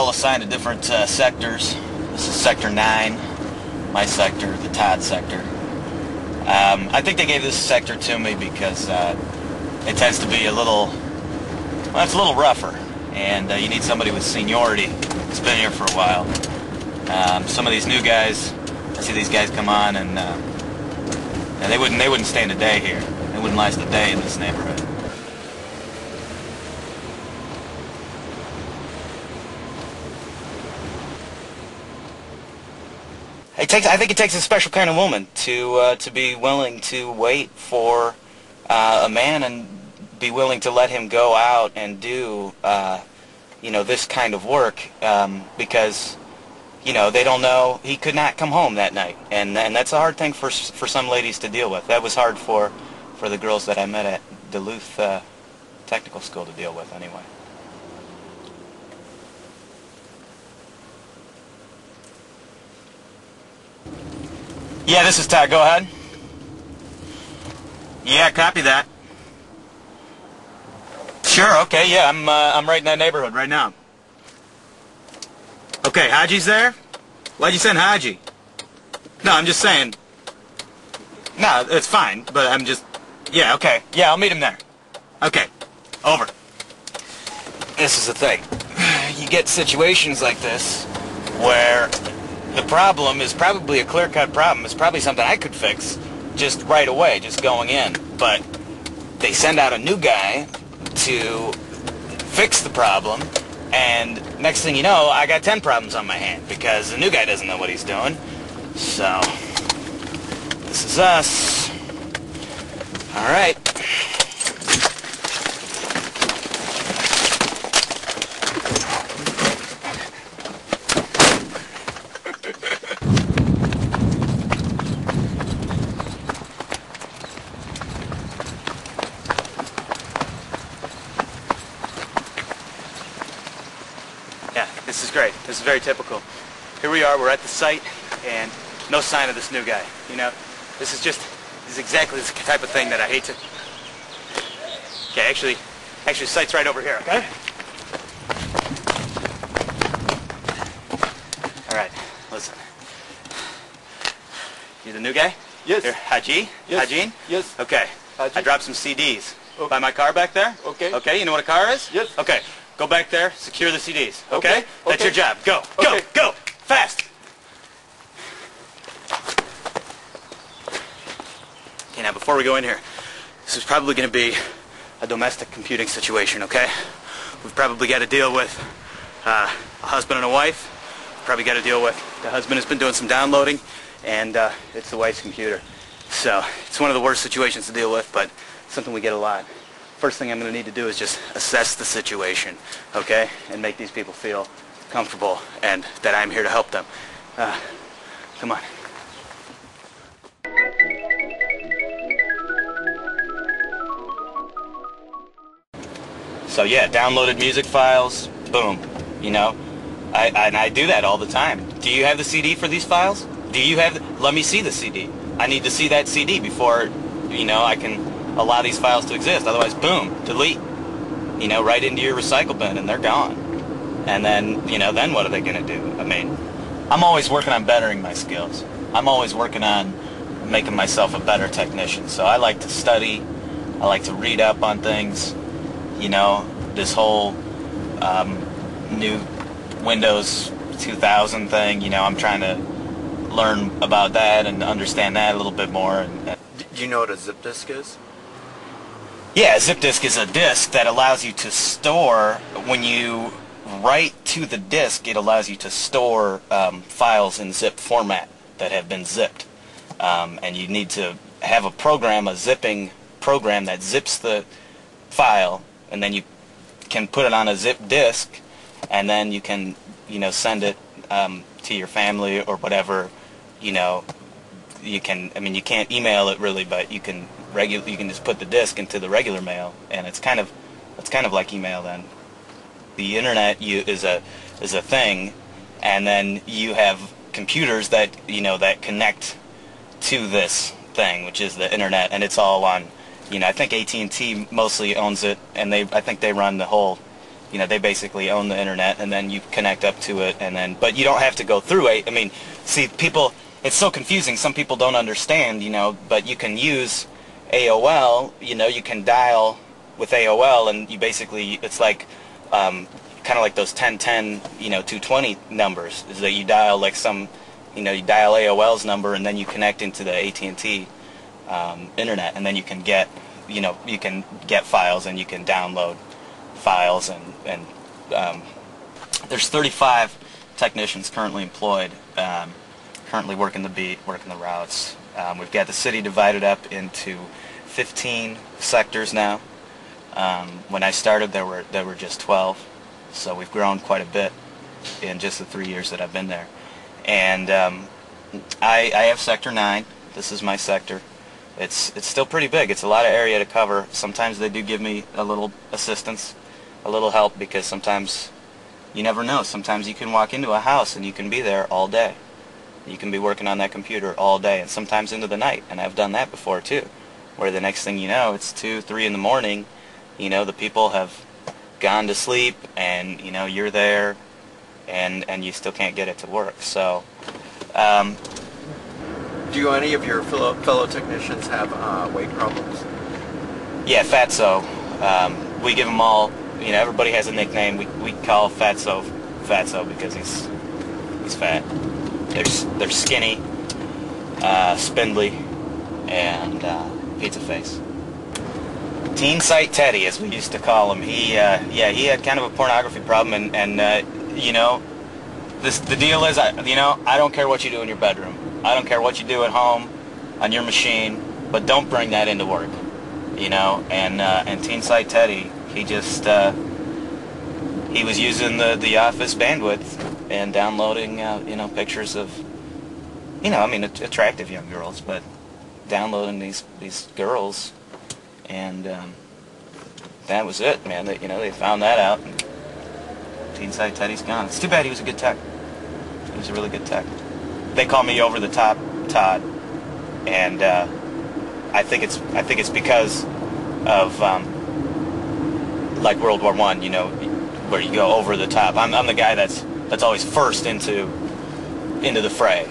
all assigned to different sectors. This is Sector 9, my sector, the Todd sector. I think they gave this sector to me because it tends to be a little, well, it's a little rougher, and you need somebody with seniority who's been here for a while. Some of these new guys, I see these guys come on, and they wouldn't stand a day here. They wouldn't last a day in this neighborhood. I think it takes a special kind of woman to be willing to wait for a man and be willing to let him go out and do this kind of work because they don't know he could not come home that night, and that's a hard thing for some ladies to deal with. That was hard for the girls that I met at Duluth Technical School to deal with anyway. Yeah, this is Todd. Go ahead. Yeah, copy that. Sure. Okay. Yeah, I'm right in that neighborhood right now. Okay, Haji's there? Why'd you send Haji? No, I'm just saying. No, it's fine, but I'm just... Yeah, okay. Yeah, I'll meet him there. Okay. Over. This is the thing. You get situations like this where the problem is probably a clear-cut problem. It's probably something I could fix just right away, just going in. But they send out a new guy to fix the problem, and next thing you know, I got 10 problems on my hand because the new guy doesn't know what he's doing. So, this is us. All right. Yeah, this is great. This is very typical. Here we are, we're at the site, and no sign of this new guy. This is exactly the type of thing that I hate to... Okay, actually, the site's right over here, okay? All right, listen. You the new guy? Yes. Here, Haji? Yes. Hajin? Yes. Okay. Haji. I dropped some CDs. Okay. By my car back there? Okay. Okay, you know what a car is? Yes. Okay, go back there, secure the CDs, okay? Okay. That's your job. Go, Okay. go, fast! Okay, now before we go in here, this is probably going to be a domestic computing situation, okay? We've probably got to deal with a husband and a wife. Probably got to deal with the husband has been doing some downloading, and it's the wife's computer. So it's one of the worst situations to deal with, but something we get a lot. First thing I'm going to need to do is just assess the situation, okay? And make these people feel comfortable and that I'm here to help them. Come on. So yeah, downloaded music files, boom, I do that all the time. Do you have the CD for these files? Do you have, let me see the CD. I need to see that CD before, I can allow these files to exist. Otherwise, boom, delete, right into your recycle bin, and they're gone. And then, then what are they going to do? I mean, I'm always working on bettering my skills. I'm always working on making myself a better technician. So I like to study. I like to read up on things. This whole new Windows 2000 thing, I'm trying to learn about that and understand that a little bit more. Do you know what a zip disk is? Yeah, a zip disk is a disk that allows you to store, when you write to the disk, it allows you to store files in zip format that have been zipped. And you need to have a program, a zipping program that zips the file, and then you can put it on a zip disk, and then you can, send it to your family or whatever. You can, you can't email it really, but you can just put the disk into the regular mail, and it's kind of like email then. The internet is a thing, and then you have computers that that connect to this thing, which is the internet, and it's all on. I think AT&T mostly owns it, and I think they run the whole they basically own the internet, and then you connect up to it, but you don't have to go through it. I mean, see, people, it's so confusing. Some people don't understand, but you can use AOL, you can dial with AOL, and you basically, it's like, kind of like those 1010, 220 numbers, is that you dial like you dial AOL's number, and then you connect into the AT&T internet, and then you can get, you can get files, and you can download files, and there's 35 technicians currently employed, currently working the beat, working the routes. We've got the city divided up into 15 sectors now. When I started, there were just 12, so we've grown quite a bit in just the 3 years that I've been there. And I have Sector 9. This is my sector. It's still pretty big. It's a lot of area to cover. Sometimes they do give me a little assistance, a little help, because sometimes you never know. Sometimes you can walk into a house and you can be there all day. You can be working on that computer all day, and sometimes into the night. And I've done that before too, where the next thing you know, it's 2, 3 in the morning. The people have gone to sleep, and you're there, and you still can't get it to work. So. Do any of your fellow technicians have weight problems? Yeah, Fatso. We give them all. Everybody has a nickname. We call Fatso because he's fat. They're skinny, spindly, and pizza face. Teen Site Teddy, as we used to call him. He had kind of a pornography problem, and the deal is, I don't care what you do in your bedroom. I don't care what you do at home on your machine, but don't bring that into work. And Teen Site Teddy, he just he was using the office bandwidth and downloading pictures of attractive young girls, but downloading these girls, and that was it, man. They found that out, and Teen Site Teddy's gone. It's too bad. He was a good tech. He was a really good tech. They call me Over the Top Todd, and I think it's because of like World War I, where you go over the top. I'm the guy that's always first into the fray,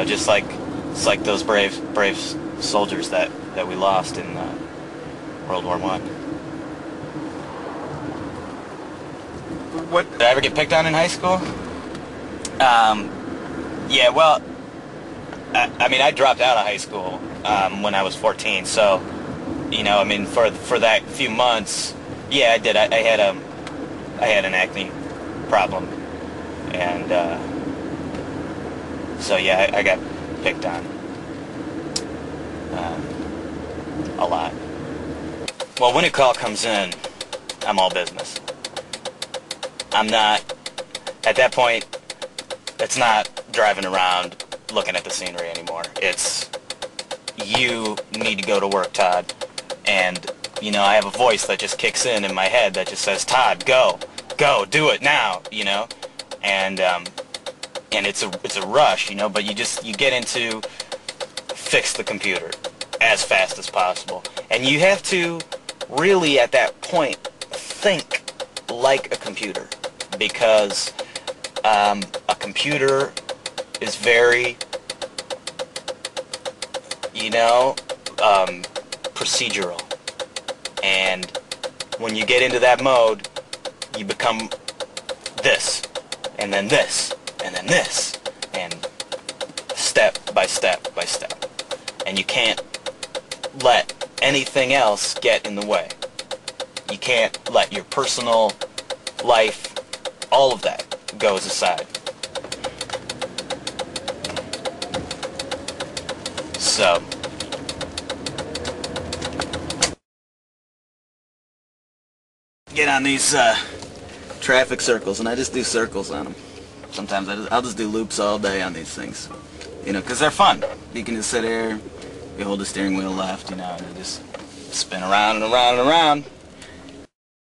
just like it's like those brave soldiers that we lost in World War I. Did I ever get picked on in high school? Yeah, well, I dropped out of high school when I was 14, so, for that few months, yeah, I did. I had an acne problem, and so yeah, I got picked on a lot. Well, when a call comes in, I'm all business. I'm not, at that point, it's not driving around looking at the scenery anymore. It's, you need to go to work, Todd. And, I have a voice that just kicks in my head that just says, Todd, go, do it now, And it's a rush, but you get into fix the computer as fast as possible. And you have to really, at that point, think like a computer, because a computer is very, procedural. And when you get into that mode, you become this, and then this, and then this, and step by step by step. And you can't let anything else get in the way. You can't let your personal life, all of that, goes aside. So, get on these traffic circles, and I just do circles on them. Sometimes I'll just do loops all day on these things, because they're fun. You can just sit here, you hold the steering wheel left, and you just spin around and around and around.